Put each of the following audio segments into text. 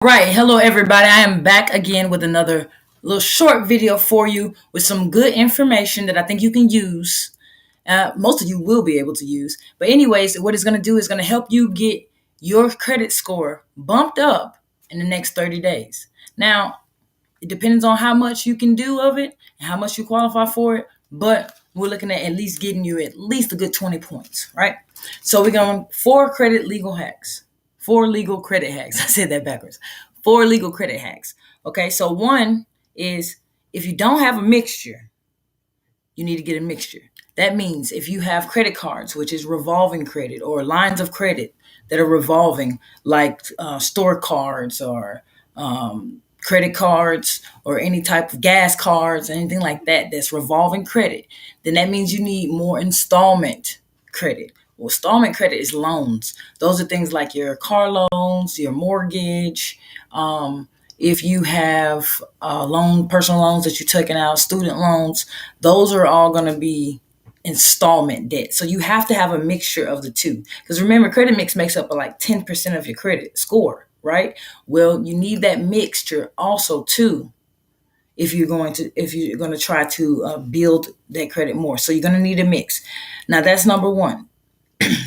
Right. Hello, everybody. I am back again with another little short video for you with some good information that I think you can use. Most of you will be able to use. But, anyways, what it's going to do is going to help you get your credit score bumped up in the next 30 days. Now, it depends on how much you can do of it and how much you qualify for it. But we're looking at least getting you at least a good 20 points, right? So we're going four credit legal hacks. Four legal credit hacks. I said that backwards. Four legal credit hacks. Okay, so one is if you don't have a mixture, you need to get a mixture. That means if you have credit cards, which is revolving credit, or lines of credit that are revolving, like store cards or credit cards or any type of gas cards, anything like that, that's revolving credit, then that means you need more installment credit. Well, installment credit is loans. Those are things like your car loans, your mortgage. If you have personal loans that you're taking out, student loans, those are all going to be installment debt. So you have to have a mixture of the two. Because remember, credit mix makes up like 10% of your credit score, right? Well, you need that mixture also too if you're going to try to build that credit more. So you're going to need a mix. Now that's number one.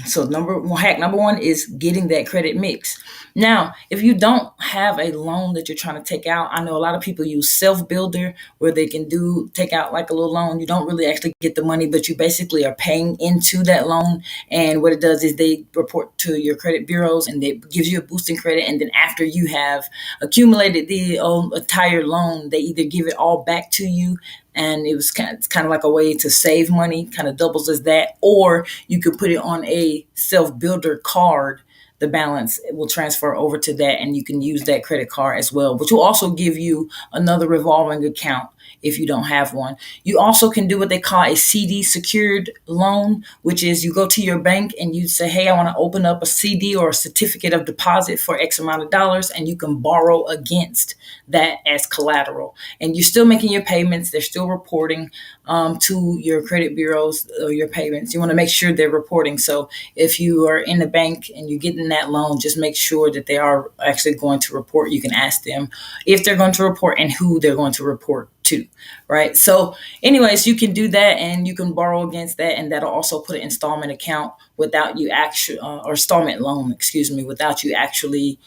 So hack number one is getting that credit mix. Now, if you don't have a loan that you're trying to take out, I know a lot of people use Self Builder where they can take out like a little loan. You don't really actually get the money, but you basically are paying into that loan. And what it does is they report to your credit bureaus and they gives you a boost in credit. And then after you have accumulated the entire loan, they either give it all back to you, and it's kind of like a way to save money, kind of doubles as that, or you could put it on a Self Builder card. The balance will transfer over to that, and you can use that credit card as well, which will also give you another revolving account if you don't have one. You also can do what they call a CD secured loan, which is you go to your bank and you say, hey, I want to open up a CD or a certificate of deposit for X amount of dollars, and you can borrow against that as collateral. And you're still making your payments. They're still reporting to your credit bureaus your payments. You want to make sure they're reporting. So if you are in the bank and you're getting that loan, just make sure that they are actually going to report. You can ask them if they're going to report and who they're going to report to, right? So anyways, you can do that and you can borrow against that, and that'll also put an installment account without you actually, or installment loan, excuse me, without you actually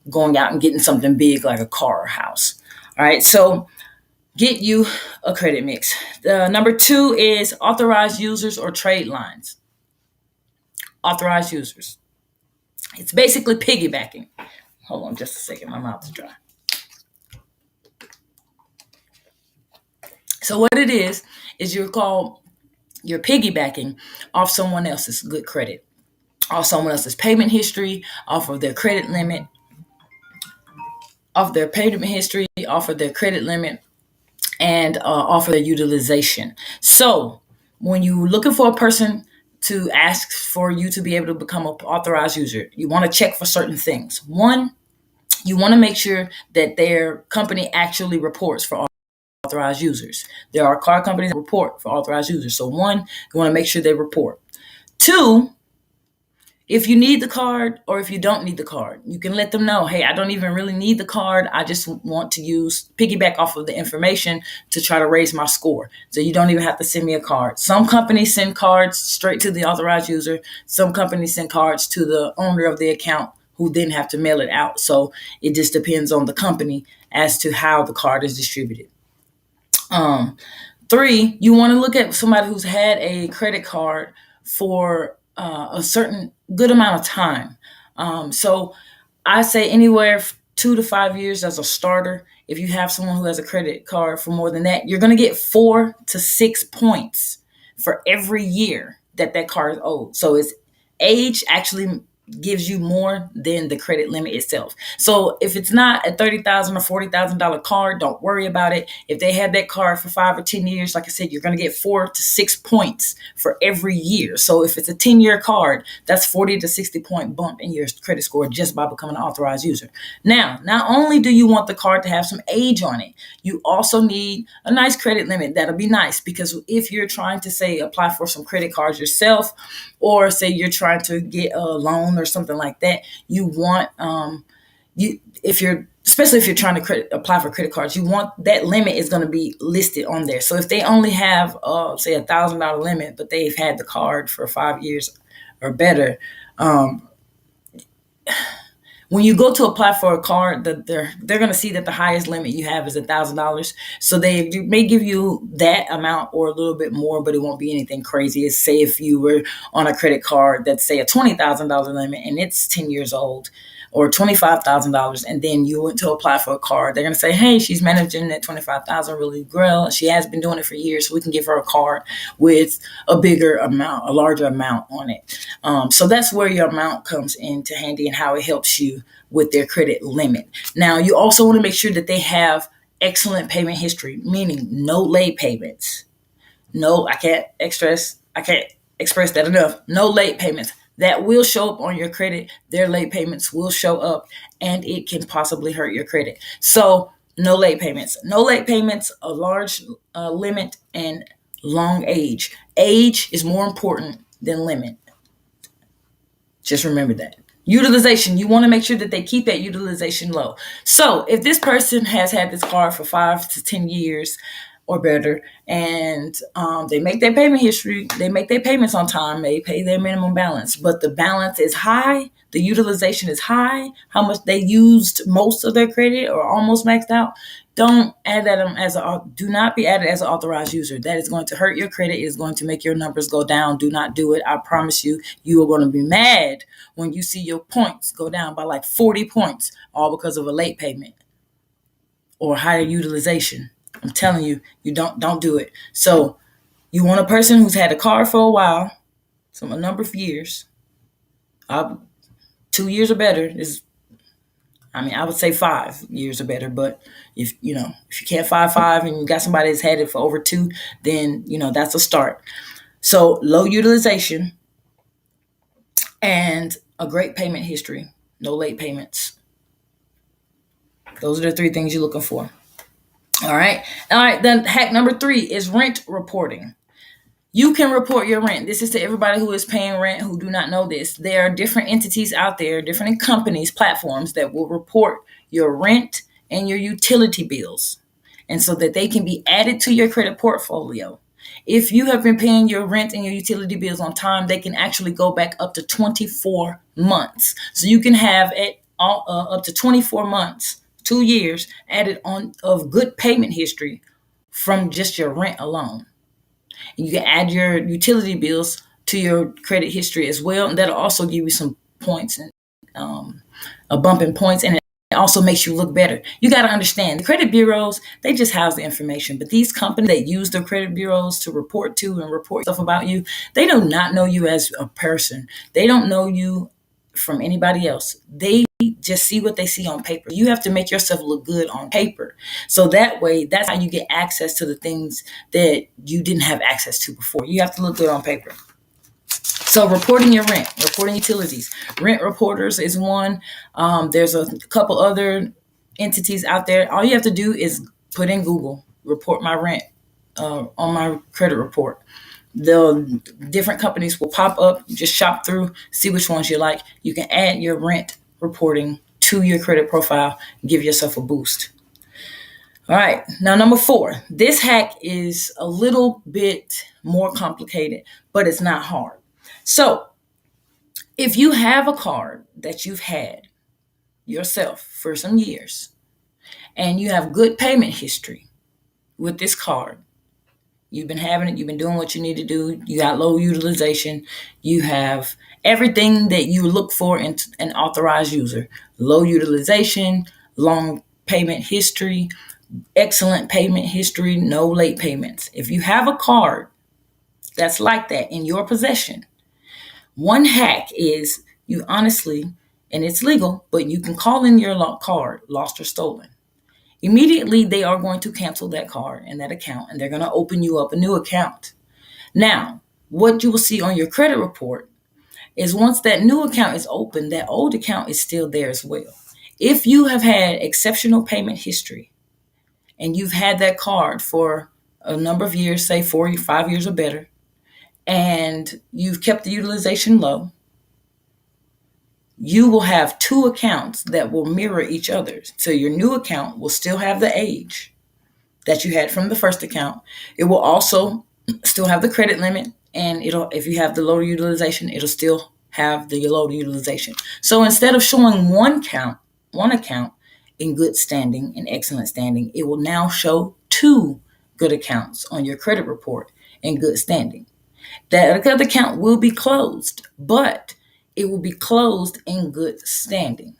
going out and getting something big like a car or house. All right, so get you a credit mix. Number two is authorized users or trade lines. Authorized users. It's basically piggybacking. Hold on just a second, my mouth is dry. So what it is you're piggybacking off someone else's good credit, off someone else's payment history, off of their credit limit, off of their credit limit, and off of their utilization. So when you're looking for a person to ask for you to be able to become an authorized user, you want to check for certain things. One, you want to make sure that their company actually reports for authorized users. There are car companies that report for authorized users. So one, you want to make sure they report. Two, if you need the card or if you don't need the card, you can let them know, hey, I don't even really need the card. I just want to piggyback off of the information to try to raise my score. So you don't even have to send me a card. Some companies send cards straight to the authorized user. Some companies send cards to the owner of the account who then have to mail it out. So it just depends on the company as to how the card is distributed. Three, you want to look at somebody who's had a credit card for a certain good amount of time. So I say anywhere 2 to 5 years as a starter. If you have someone who has a credit card for more than that, you're going to get 4 to 6 points for every year that card is owed. So its age actually gives you more than the credit limit itself. So if it's not a $30,000 or $40,000 card, don't worry about it. If they had that card for 5 or 10 years, like I said, you're going to get 4 to 6 points for every year. So if it's a 10-year card, that's 40 to 60 point bump in your credit score just by becoming an authorized user. Now, not only do you want the card to have some age on it, you also need a nice credit limit. That'll be nice, because if you're trying to, say, apply for some credit cards yourself, or say you're trying to get a loan or something like that, you want if you're especially if you're trying to apply for credit cards, you want that limit is going to be listed on there. So if they only have, say, $1,000 limit, but they've had the card for 5 years or better, um, when you go to apply for a card, that they're going to see that the highest limit you have is $1,000. So they may give you that amount or a little bit more, but it won't be anything crazy. It's, say if you were on a credit card that's, say, a $20,000 limit and it's 10 years old, or $25,000, and then you went to apply for a card, they're going to say, hey, she's managing that 25,000 really well. She has been doing it for years, so we can give her a card with a bigger amount, a larger amount on it. So that's where your amount comes into handy and how it helps you with their credit limit. Now, you also want to make sure that they have excellent payment history, meaning no late payments. No, I can't express that enough. No late payments. That will show up on your credit. Their late payments will show up, and it can possibly hurt your credit. So no late payments. No late payments, a large limit, and long age. Age is more important than limit. Just remember that. Utilization, you want to make sure that they keep that utilization low. So if this person has had this car for 5 to 10 years or better, and they make their payment history, they make their payments on time, they pay their minimum balance, but the balance is high, the utilization is high, how much they used most of their credit or almost maxed out, don't add that do not be added as an authorized user. That is going to hurt your credit. It is going to make your numbers go down. Do not do it. I promise you, you are going to be mad when you see your points go down by like 40 points, all because of a late payment or higher utilization. I'm telling you, you don't do it. So you want a person who's had a car for a while, a number of years, 2 years or better is, I would say 5 years or better, but if you can't five and you got somebody that's had it for over 2, then that's a start. So low utilization and a great payment history, no late payments. Those are the 3 things you're looking for. All right. Then hack number 3 is rent reporting. You can report your rent. This is to everybody who is paying rent who do not know this. There are different entities out there, different companies, platforms that will report your rent and your utility bills, and so that they can be added to your credit portfolio. If you have been paying your rent and your utility bills on time, they can actually go back up to 24 months. So you can have it up to 24 months, 2 years added on of good payment history from just your rent alone. And you can add your utility bills to your credit history as well, and that'll also give you some points and a bump in points, and it also makes you look better. You got to understand, the credit bureaus, they just house the information, but these companies that use the credit bureaus to report to and report stuff about you, they do not know you as a person. They don't know you from anybody else. They just see what they see on paper. You have to make yourself look good on paper. So that way, that's how you get access to the things that you didn't have access to before. You have to look good on paper. So reporting your rent, reporting utilities. Rent Reporters is one. There's a couple other entities out there. All you have to do is put in Google, report my rent on my credit report. The different companies will pop up. Just shop through, see which ones you like. You can add your rent reporting to your credit profile and give yourself a boost. All right, now number 4. This hack is a little bit more complicated, but it's not hard. So if you have a card that you've had yourself for some years and you have good payment history with this card, you've been having it, you've been doing what you need to do, you got low utilization, you have everything that you look for in an authorized user: low utilization, long payment history, excellent payment history, no late payments. If you have a card that's like that in your possession, one hack is you honestly, and it's legal, but you can call in your card lost or stolen. Immediately, they are going to cancel that card and that account, and they're going to open you up a new account. Now, what you will see on your credit report is once that new account is open, that old account is still there as well. If you have had exceptional payment history and you've had that card for a number of years, say 4 or 5 years or better, and you've kept the utilization low, you will have two accounts that will mirror each other. So your new account will still have the age that you had from the first account. It will also still have the credit limit, and if you have the lower utilization, it'll still have the lower utilization. So instead of showing one account in good standing and excellent standing, it will now show two good accounts on your credit report in good standing. That other account will be closed, but it will be closed in good standing.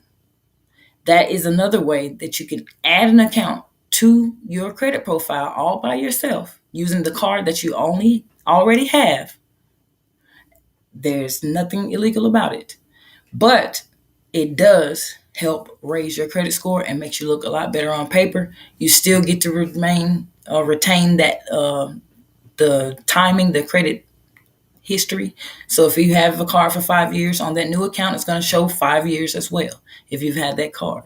That is another way that you can add an account to your credit profile all by yourself using the card that you already have. There's nothing illegal about it, but it does help raise your credit score and makes you look a lot better on paper. You still get to retain that the timing, the credit history. So if you have a card for 5 years on that new account, it's going to show 5 years as well if you've had that card.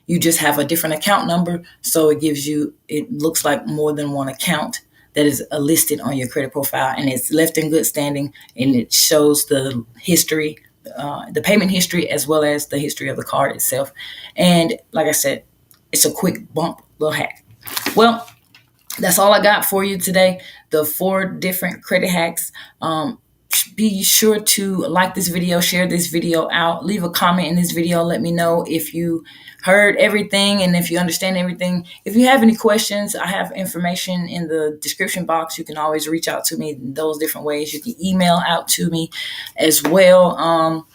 You just have a different account number, so it looks like more than one account that is listed on your credit profile, and it's left in good standing, and it shows the history, the payment history, as well as the history of the card itself. And like I said, it's a quick bump little hack. Well, that's all I got for you today. The 4 different credit hacks. Be sure to like this video, share this video out, leave a comment in this video. Let me know if you heard everything and if you understand everything. If you have any questions, I have information in the description box. You can always reach out to me in those different ways. You can email out to me as well.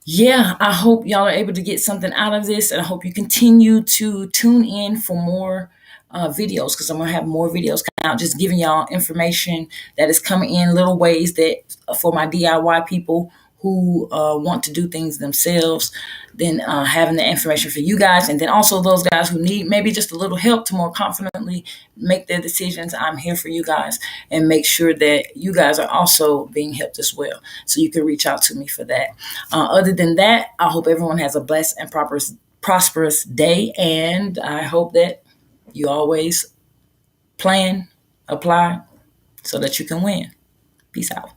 Yeah, I hope y'all are able to get something out of this, and I hope you continue to tune in for more videos, because I'm going to have more videos coming out, just giving y'all information that is coming in little ways that for my DIY people who want to do things themselves, then having the information for you guys, and then also those guys who need maybe just a little help to more confidently make their decisions. I'm here for you guys, and make sure that you guys are also being helped as well. So you can reach out to me for that. Other than that, I hope everyone has a blessed and prosperous day, and I hope that you always plan, apply, so that you can win. Peace out.